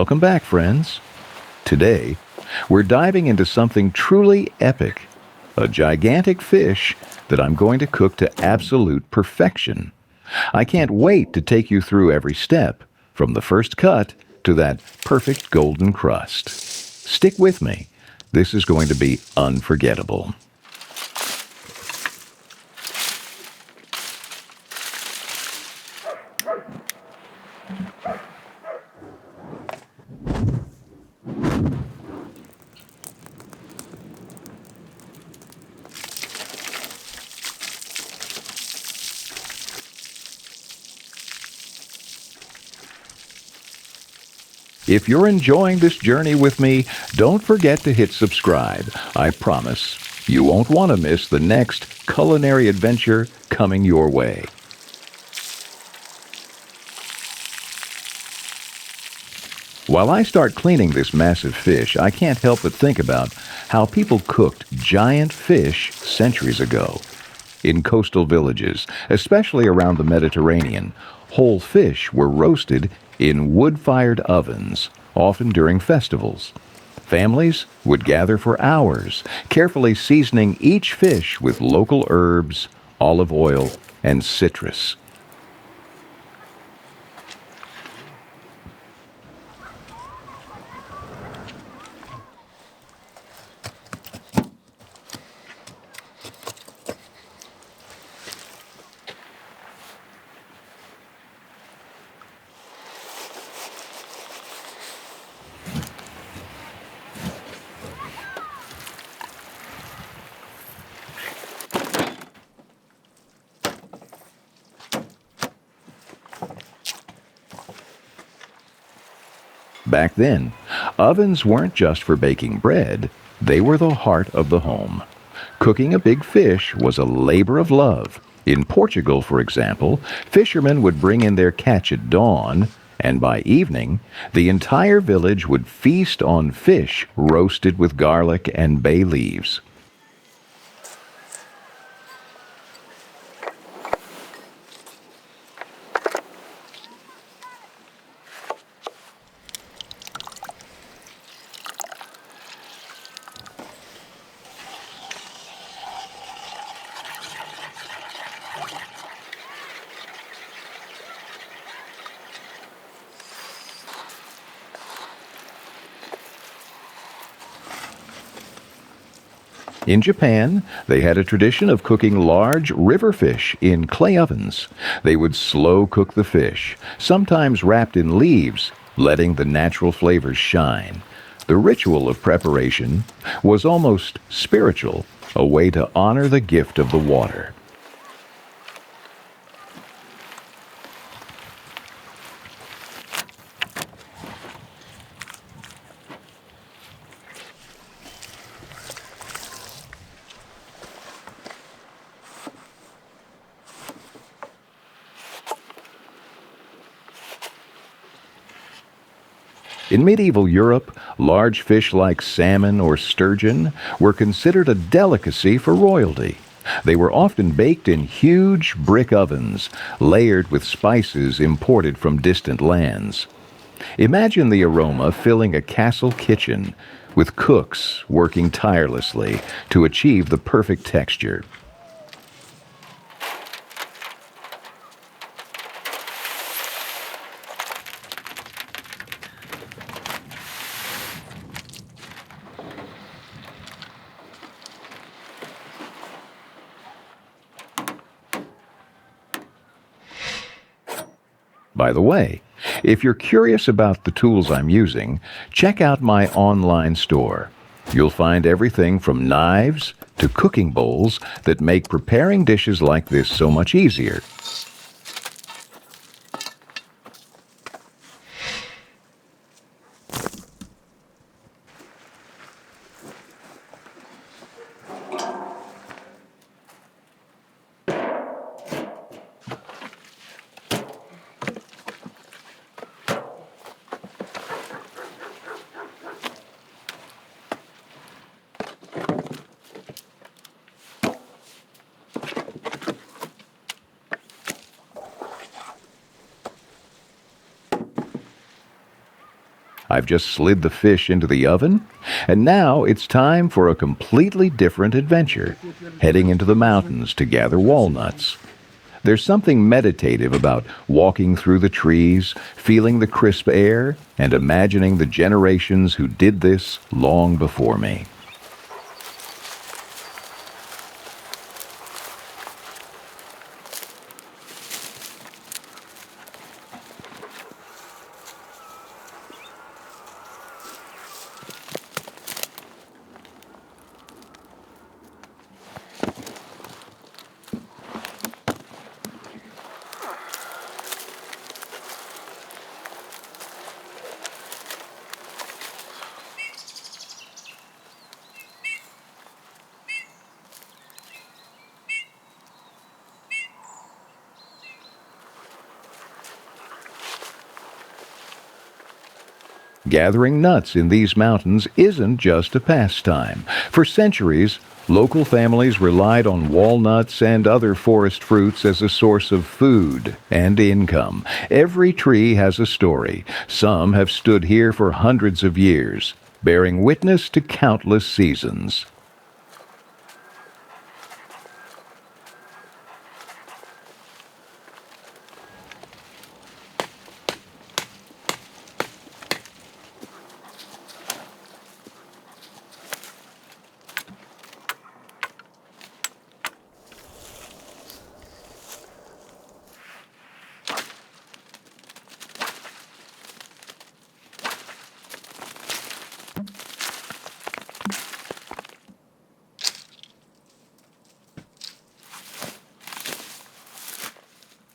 Welcome back, friends. Today, we're diving into something truly epic, a gigantic fish that I'm going to cook to absolute perfection. I can't wait to take you through every step, from the first cut to that perfect golden crust. Stick with me. This is going to be unforgettable. If you're enjoying this journey with me, don't forget to hit subscribe. I promise you won't want to miss the next culinary adventure coming your way. While I start cleaning this massive fish, I can't help but think about how people cooked giant fish centuries ago. In coastal villages, especially around the Mediterranean, whole fish were roasted in wood-fired ovens, often during festivals. Families would gather for hours, carefully seasoning each fish with local herbs, olive oil, and citrus. Back then, ovens weren't just for baking bread, they were the heart of the home. Cooking a big fish was a labor of love. In Portugal, for example, fishermen would bring in their catch at dawn, and by evening, the entire village would feast on fish roasted with garlic and bay leaves. In Japan, they had a tradition of cooking large river fish in clay ovens. They would slow cook the fish, sometimes wrapped in leaves, letting the natural flavors shine. The ritual of preparation was almost spiritual, a way to honor the gift of the water. In medieval Europe, large fish like salmon or sturgeon were considered a delicacy for royalty. They were often baked in huge brick ovens, layered with spices imported from distant lands. Imagine the aroma filling a castle kitchen, with cooks working tirelessly to achieve the perfect texture. By the way, if you're curious about the tools I'm using, check out my online store. You'll find everything from knives to cooking bowls that make preparing dishes like this so much easier. I've just slid the fish into the oven, and now it's time for a completely different adventure, heading into the mountains to gather walnuts. There's something meditative about walking through the trees, feeling the crisp air, and imagining the generations who did this long before me. Gathering nuts in these mountains isn't just a pastime. For centuries, local families relied on walnuts and other forest fruits as a source of food and income. Every tree has a story. Some have stood here for hundreds of years, bearing witness to countless seasons.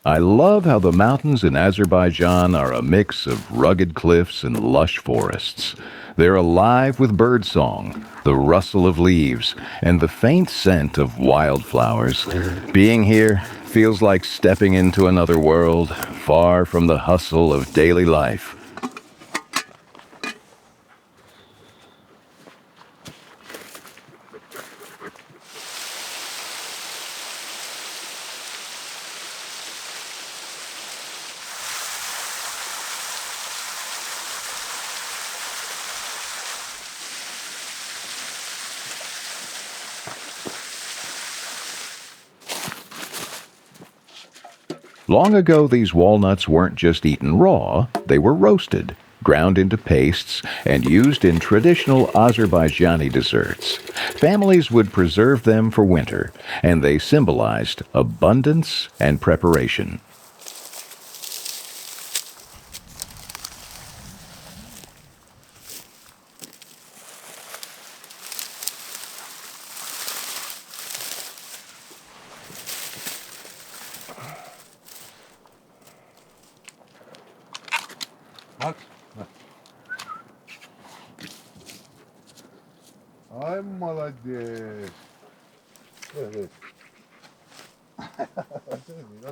I love how the mountains in Azerbaijan are a mix of rugged cliffs and lush forests. They're alive with birdsong, the rustle of leaves, and the faint scent of wildflowers. Being here feels like stepping into another world, far from the hustle of daily life. Long ago, these walnuts weren't just eaten raw, they were roasted, ground into pastes, and used in traditional Azerbaijani desserts. Families would preserve them for winter, and they symbolized abundance and preparation. Bak. Bak. Ay молодец. Evet.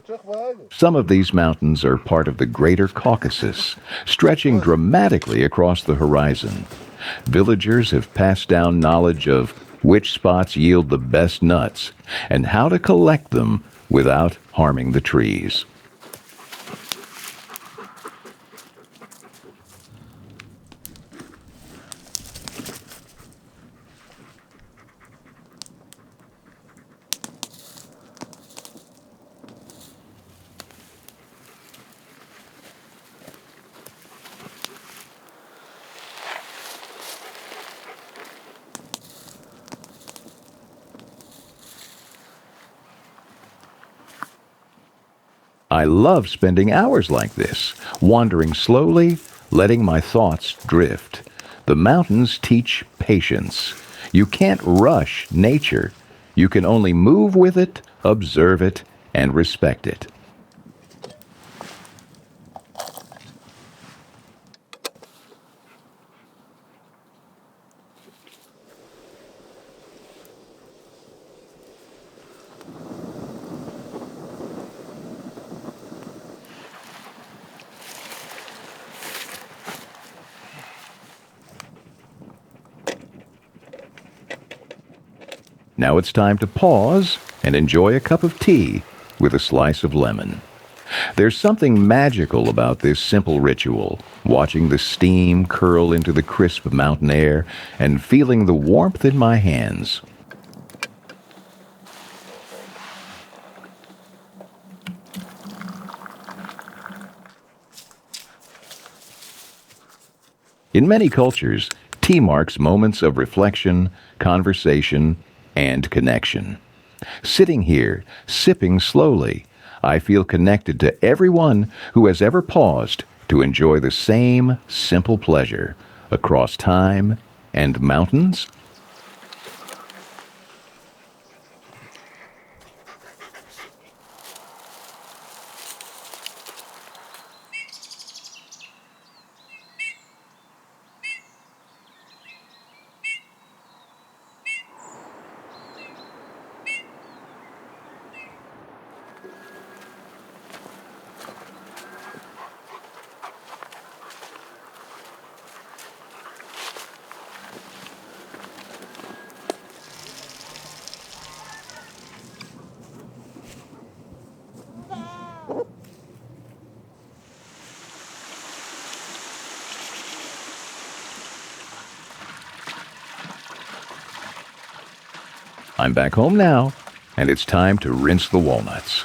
Çok var. Some of these mountains are part of the Greater Caucasus, stretching dramatically across the horizon. Villagers have passed down knowledge of which spots yield the best nuts and how to collect them without harming the trees. I love spending hours like this, wandering slowly, letting my thoughts drift. The mountains teach patience. You can't rush nature. You can only move with it, observe it, and respect it. Now it's time to pause and enjoy a cup of tea with a slice of lemon. There's something magical about this simple ritual, watching the steam curl into the crisp mountain air and feeling the warmth in my hands. In many cultures, tea marks moments of reflection, conversation, and connection. Sitting here, sipping slowly, I feel connected to everyone who has ever paused to enjoy the same simple pleasure across time and mountains. I'm back home now, and it's time to rinse the walnuts.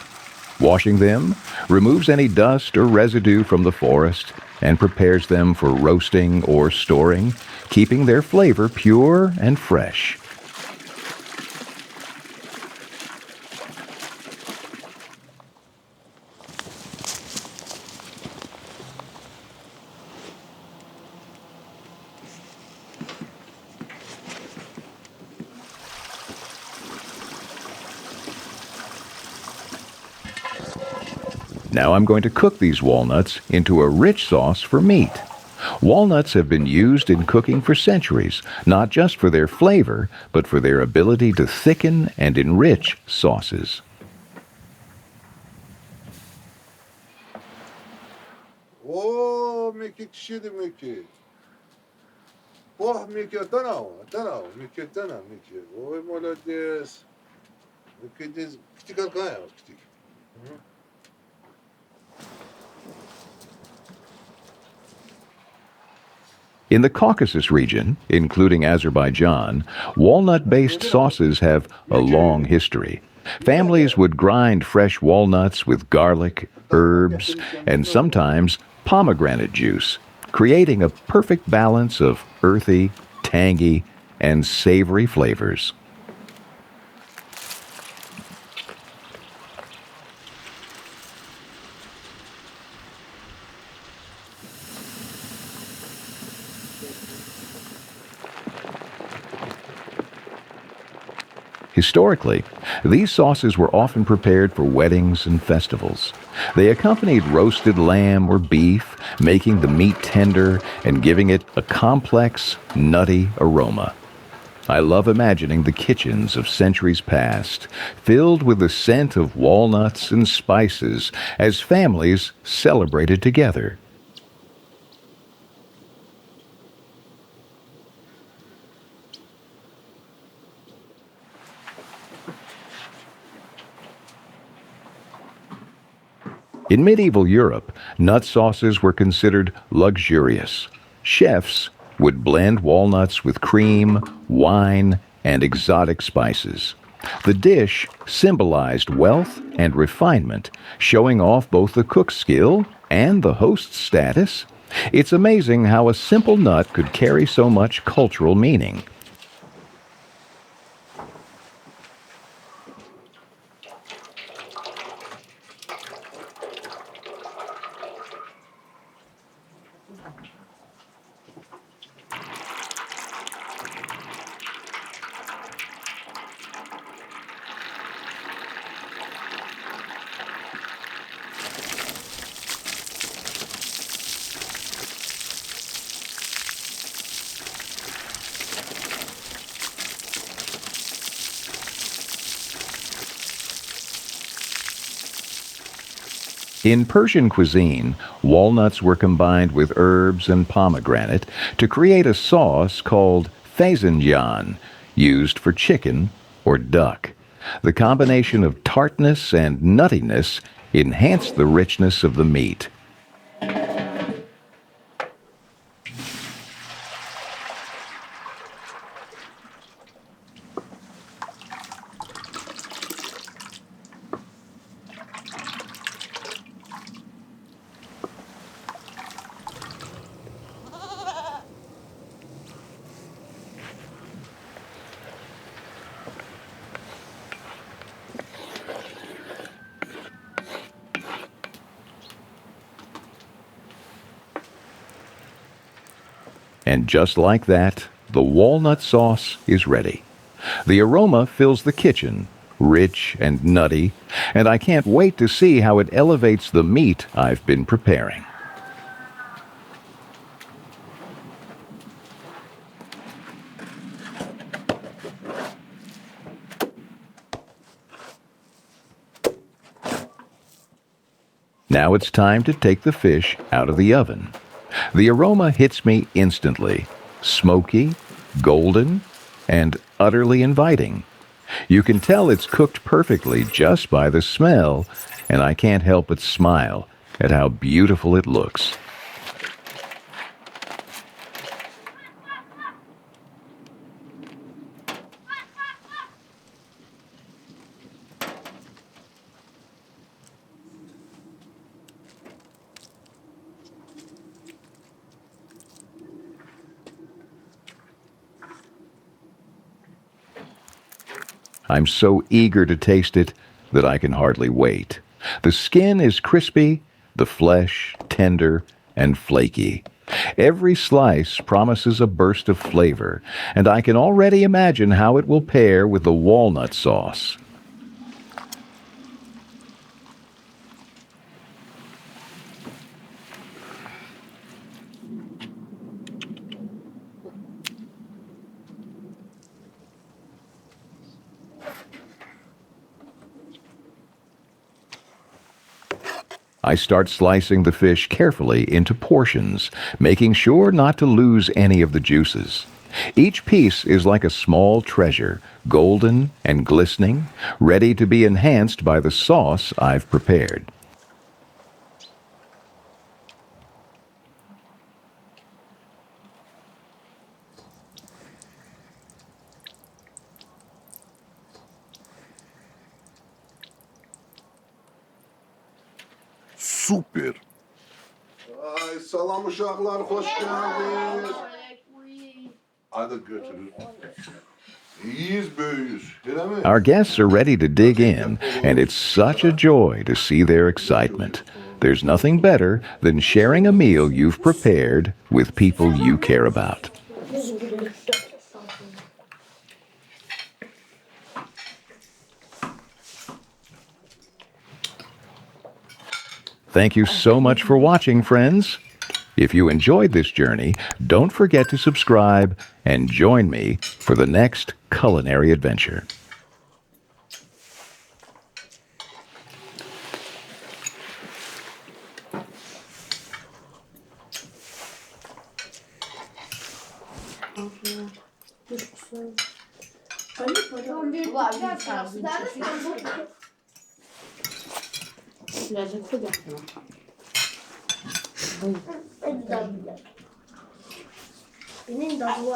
Washing them removes any dust or residue from the forest and prepares them for roasting or storing, keeping their flavor pure and fresh. Now I'm going to cook these walnuts into a rich sauce for meat. Walnuts have been used in cooking for centuries, not just for their flavor, but for their ability to thicken and enrich sauces. Oh, Mickey, shitty Mickey. Oh, Mickey, тана, Mickey, тана, Mickey. Ой, молодец. Mickey, здесь, птик какая, птик. In the Caucasus region, including Azerbaijan, walnut-based sauces have a long history. Families would grind fresh walnuts with garlic, herbs, and sometimes pomegranate juice, creating a perfect balance of earthy, tangy, and savory flavors. Historically, these sauces were often prepared for weddings and festivals. They accompanied roasted lamb or beef, making the meat tender and giving it a complex, nutty aroma. I love imagining the kitchens of centuries past, filled with the scent of walnuts and spices as families celebrated together. In medieval Europe, nut sauces were considered luxurious. Chefs would blend walnuts with cream, wine, and exotic spices. The dish symbolized wealth and refinement, showing off both the cook's skill and the host's status. It's amazing how a simple nut could carry so much cultural meaning. In Persian cuisine, walnuts were combined with herbs and pomegranate to create a sauce called fazanjan, used for chicken or duck. The combination of tartness and nuttiness enhance the richness of the meat. And just like that, the walnut sauce is ready. The aroma fills the kitchen, rich and nutty, and I can't wait to see how it elevates the meat I've been preparing. Now it's time to take the fish out of the oven. The aroma hits me instantly, smoky, golden, and utterly inviting. You can tell it's cooked perfectly just by the smell, and I can't help but smile at how beautiful it looks. I'm so eager to taste it that I can hardly wait. The skin is crispy, the flesh tender and flaky. Every slice promises a burst of flavor, and I can already imagine how it will pair with the walnut sauce. I start slicing the fish carefully into portions, making sure not to lose any of the juices. Each piece is like a small treasure, golden and glistening, ready to be enhanced by the sauce I've prepared. Super. Ay salam uşaklar hoş geldiniz. Hadi götürün. İyiyiz böyüyüz. Öyle mi? Our guests are ready to dig in, and it's such a joy to see their excitement. There's nothing better than sharing a meal you've prepared with people you care about. Thank you so much for watching, friends. If you enjoyed this journey, don't forget to subscribe and join me for the next culinary adventure. Lezzetli geldi. Benim de bu